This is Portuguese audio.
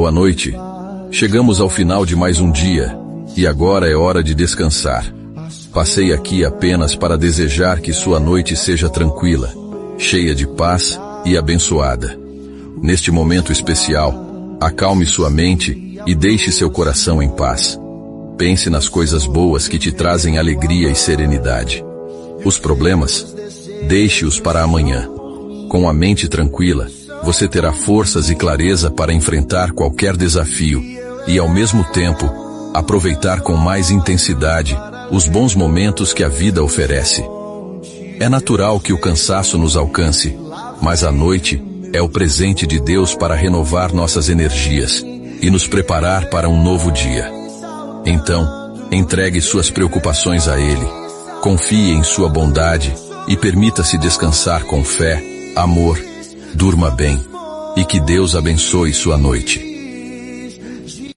Boa noite. Chegamos ao final de mais um dia, e agora é hora de descansar. Passei aqui apenas para desejar que sua noite seja tranquila, cheia de paz e abençoada. Neste momento especial, acalme sua mente e deixe seu coração em paz. Pense nas coisas boas que te trazem alegria e serenidade. Os problemas, deixe-os para amanhã. Com a mente tranquila, você terá forças e clareza para enfrentar qualquer desafio e, ao mesmo tempo, aproveitar com mais intensidade os bons momentos que a vida oferece. É natural que o cansaço nos alcance, mas a noite é o presente de Deus para renovar nossas energias e nos preparar para um novo dia. Então, entregue suas preocupações a Ele, confie em sua bondade e permita-se descansar com fé, amor. Durma bem e que Deus abençoe sua noite.